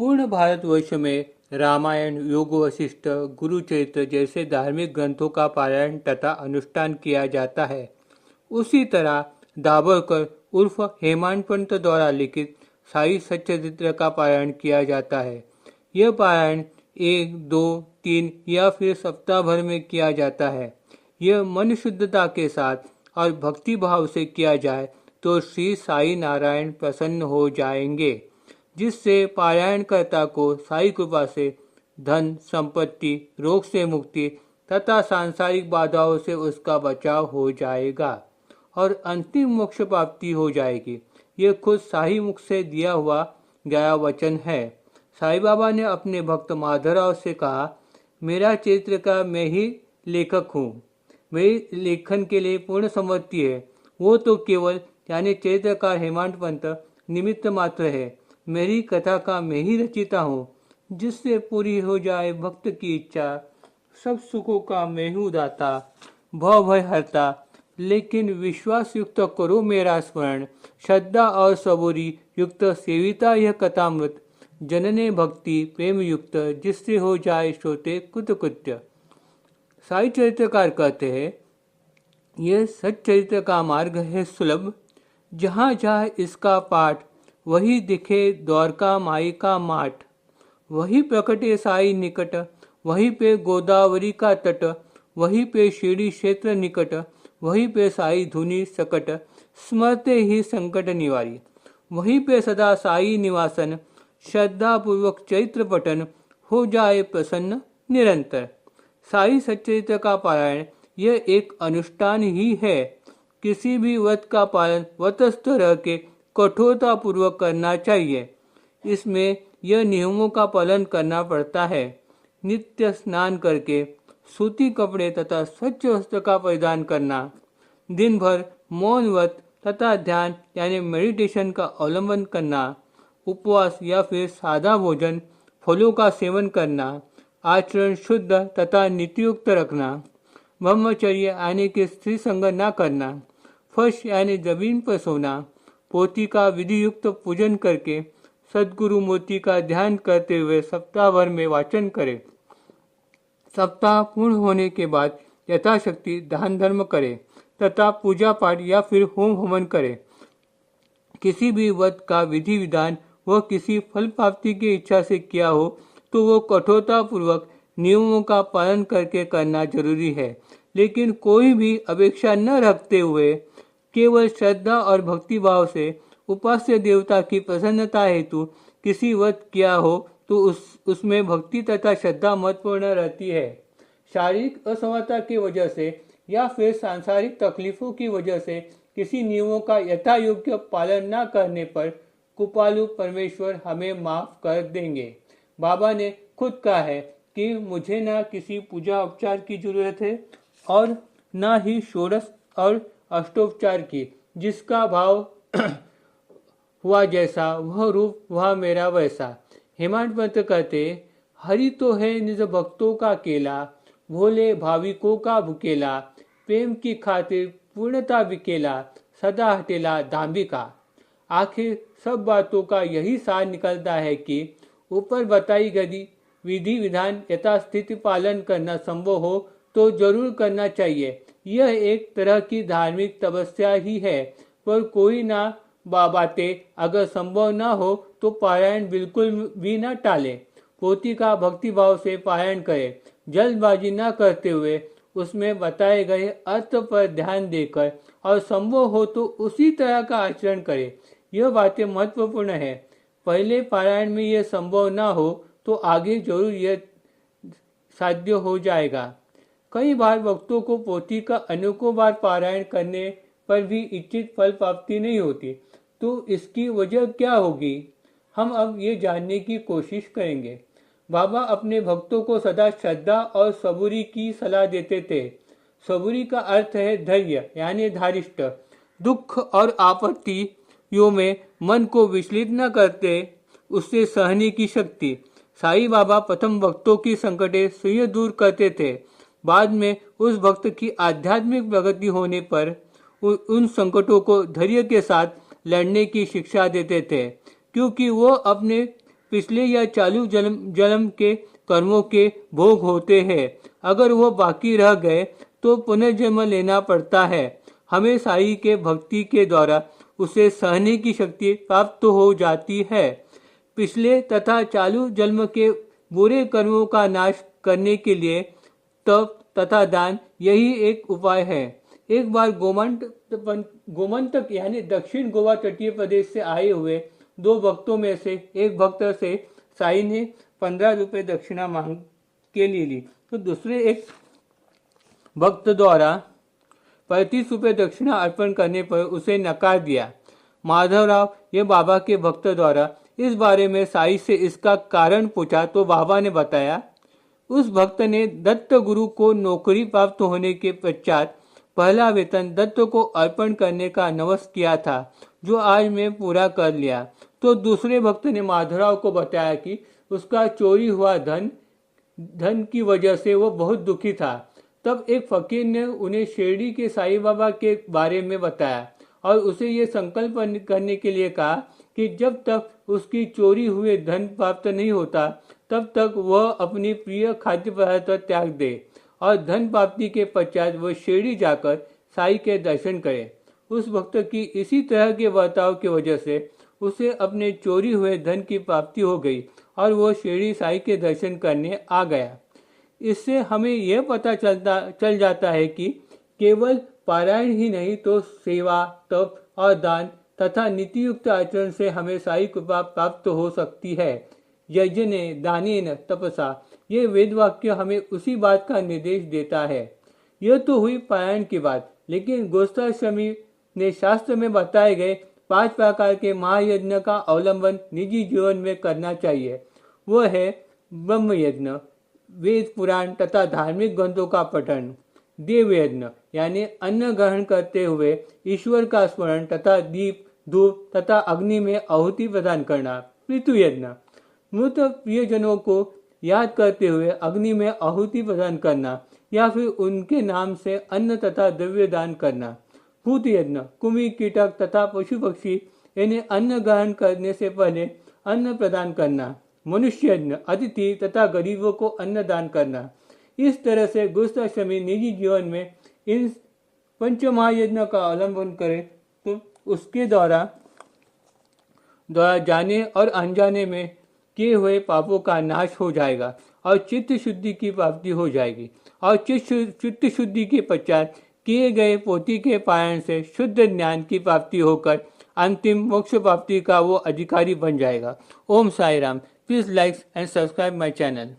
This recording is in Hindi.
पूर्ण भारतवर्ष में रामायण, योग वशिष्ठ, गुरुचरित्र जैसे धार्मिक ग्रंथों का पारायण तथा अनुष्ठान किया जाता है। उसी तरह दाभोलकर उर्फ हेमांत पंत द्वारा लिखित साई सच्चरित्र का पारायण किया जाता है। यह पारायण 1, 2, 3 या फिर सप्ताह भर में किया जाता है। यह मन शुद्धता के साथ और भक्ति भाव से किया जाए तो श्री साई नारायण प्रसन्न हो जाएंगे, जिससे पारायणकर्ता को साई कृपा से धन, संपत्ति, रोग से मुक्ति तथा सांसारिक बाधाओं से उसका बचाव हो जाएगा और अंतिम मोक्ष प्राप्ति हो जाएगी। ये खुद साई मुख से दिया हुआ गया वचन है। साईं बाबा ने अपने भक्त माधवराव से कहा, मेरा चरित्र का मैं ही लेखक हूँ, मेरी लेखन के लिए पूर्ण सम्मति है। वो तो केवल यानी चरित्रकार हेमांत पंत निमित्त मात्र है। मेरी कथा का मैं ही रचिता हूँ, जिससे पूरी हो जाए भक्त की इच्छा। सब सुखों का मैं हूँ दाता, भव भय हरता। लेकिन विश्वास युक्त करो मेरा स्मरण, श्रद्धा और सबूरी युक्त सेविता यह कथामृत। जनने भक्ति प्रेम युक्त, जिससे हो जाए श्रोते कृतकृत्य। साई चरित्रकार कहते हैं, यह सच्चरित्र का मार्ग है सुलभ। जहाँ जहाँ इसका पाठ, वही दिखे द्वारका माई का माठ। वही प्रकटे साई निकट, वहीं पे गोदावरी का तट। वहीं पे शिरडी क्षेत्र निकट, वहीं पे साई धुनी सकट। स्मरते ही संकट निवारी, वहीं पे सदा साई निवासन। श्रद्धा पूर्वक चैत्र पठन, हो जाए प्रसन्न निरंतर। साई सच्चरित्र का पारायण यह एक अनुष्ठान ही है। किसी भी व्रत का पालन व्रतस्थ रह के कठोरता पूर्वक करना चाहिए। इसमें यह नियमों का पालन करना पड़ता है। नित्य स्नान करके सूती कपड़े तथा स्वच्छ वस्त्र का परिधान करना, दिन भर मौन व्रत तथा ध्यान यानी मेडिटेशन का अवलंबन करना, उपवास या फिर सादा भोजन, फलों का सेवन करना, आचरण शुद्ध तथा नीतियुक्त रखना, ब्रह्मचर्य यानी कि स्त्री संग न करना, फर्श यानी जमीन पर सोना, पोथी का विधि युक्त पूजन करके सद्गुरु मूर्ति का ध्यान करते हुए सप्ताह भर में वाचन करें। सप्ताह पूर्ण होने के बाद यथाशक्ति दान धर्म करें तथा पूजा पाठ या फिर होम हवन करें। किसी भी व्रत का विधि विधान वह किसी फल प्राप्ति की इच्छा से किया हो तो वो कठोरता पूर्वक नियमों का पालन करके करना जरूरी है। लेकिन कोई भी अपेक्षा न रखते हुए केवल श्रद्धा और भक्ति भाव से उपास्य देवता की प्रसन्नता हेतु किसी व्रत किया हो तो उसमें भक्ति तथा श्रद्धा महत्वपूर्ण रहती है। शारीरिक असमता की वजह से या फिर सांसारिक तकलीफों की वजह से किसी नियमों का यथा योग्य पालन न करने पर कृपालु परमेश्वर हमें माफ कर देंगे। बाबा ने खुद कहा है कि मुझे न किसी पूजा उपचार की जरूरत है और न ही षोडश और अष्टोपचार की। जिसका भाव हुआ जैसा, वह रूप हुआ मेरा वैसा। हेमांत पंत कहते, हरि तो है निज भक्तों का केला, भोले भाविकों का भुकेला। प्रेम की खातिर पूर्णता बिकेला, सदा हटेला दाम्भिका। आखिर सब बातों का यही सार निकलता है कि ऊपर बताई गई विधि विधान यथास्थिति पालन करना संभव हो तो जरूर करना चाहिए। यह एक तरह की धार्मिक तपस्या ही है। पर कोई ना बातें अगर संभव ना हो तो पारायण बिल्कुल भी न टाले। पोथी का भक्ति भाव से पारायण करें। जल्दबाजी न करते हुए उसमें बताए गए अर्थ पर ध्यान देकर और संभव हो तो उसी तरह का आचरण करें। यह बातें महत्वपूर्ण है। पहले पारायण में यह संभव ना हो तो आगे जरूर यह साध्य हो जाएगा। कई बार भक्तों को पोथी का अनेकों बार पारायण करने पर भी इच्छित फल प्राप्ति नहीं होती, तो इसकी वजह क्या होगी, हम अब ये जानने की कोशिश करेंगे। बाबा अपने भक्तों को सदा श्रद्धा और सबूरी की सलाह देते थे। सबूरी का अर्थ है धैर्य यानी धारिष्ठ। दुख और आपत्तियों में मन को विचलित न करते, उससे सहने की शक्ति। साईं बाबा प्रथम भक्तों की संकटें स्वयं दूर करते थे। बाद में उस भक्त की आध्यात्मिक प्रगति होने पर उन संकटों को धैर्य के साथ लड़ने की शिक्षा देते थे, क्योंकि वो अपने पिछले या चालू जन्म के कर्मों के भोग होते हैं। अगर वो बाकी रह गए तो पुनर्जन्म लेना पड़ता है। हमें साईं के भक्ति के द्वारा उसे सहने की शक्ति प्राप्त हो जाती है। पिछले तथा चालू जन्म के बुरे कर्मों का नाश करने के लिए तप तथा दान यही एक उपाय है। एक बार गोमंतक यानी दक्षिण गोवा तटीय प्रदेश से आए हुए 2 भक्तों में से एक भक्त से साईं ने 15 रुपये दक्षिणा मांग के लिए ली, तो दूसरे एक भक्त द्वारा 35 रुपये दक्षिणा अर्पण करने पर उसे नकार दिया। माधवराव ये बाबा के भक्त द्वारा इस बारे में साईं से इसका कारण पूछा तो बाबा ने बताया, उस भक्त ने दत्त गुरु को नौकरी प्राप्त होने के पश्चात पहला वेतन दत्त को अर्पण करने का नवस किया था, जो आज मैं पूरा कर लिया। तो दूसरे भक्त ने माधवराव को बताया कि उसका चोरी हुआ धन की वजह से वो बहुत दुखी था। तब एक फकीर ने उन्हें शिरडी के साईं बाबा के बारे में बताया और उसे ये संकल्प करने के लिए कहा कि जब तक उसकी चोरी हुए धन प्राप्त नहीं होता तब तक वह अपनी प्रिय खाद्य पदार्थ त्याग दे और धन प्राप्ति के पश्चात वह शिरडी जाकर साईं के दर्शन करे। उस भक्त की इसी तरह के बर्ताव की वजह से उसे अपने चोरी हुए धन की प्राप्ति हो गई और वह शिरडी साईं के दर्शन करने आ गया। इससे हमें यह पता चल जाता है कि केवल पारायण ही नहीं तो सेवा, तप और दान तथा नीतियुक्त आचरण से हमें साईं कृपा प्राप्त हो सकती है। यजने दानेन तपसा, ये वेद वाक्य हमें उसी बात का निर्देश देता है। यह तो हुई पारायण की बात, लेकिन गृहस्थाश्रमी ने शास्त्र में बताए गए 5 प्रकार के महायज्ञ का अवलंबन निजी जीवन में करना चाहिए। वह है ब्रह्म यज्ञ, वेद पुराण तथा धार्मिक ग्रंथों का पठन, देव यज्ञ यानी अन्न ग्रहण करते हुए ईश्वर का स्मरण तथा दीप, धूप तथा अग्नि में आहुति प्रदान करना, पितृ यज्ञ मृत प्रियजनों को याद करते हुए अग्नि में आहुति प्रदान करना या फिर उनके नाम से अन्न तथा द्रव्य दान करना, भूत यज्ञ कुमिर, कीटक तथा पशु पक्षी इन्हें अन्न ग्रहण करने से पहले अन्न प्रदान करना, मनुष्य यज्ञ अतिथि तथा गरीबों को अन्न दान करना। इस तरह से गृहस्थाश्रमी निजी जीवन में इन 5 महायज्ञ का अवलंबन करे तो उसके द्वारा जाने और अनजाने में किए हुए पापों का नाश हो जाएगा और चित्त शुद्धि की प्राप्ति हो जाएगी और चित्त शुद्धि के पश्चात किए गए पोथी के पारायण से शुद्ध ज्ञान की प्राप्ति होकर अंतिम मोक्ष प्राप्ति का वो अधिकारी बन जाएगा। Om Sai Ram. Please like and subscribe my channel.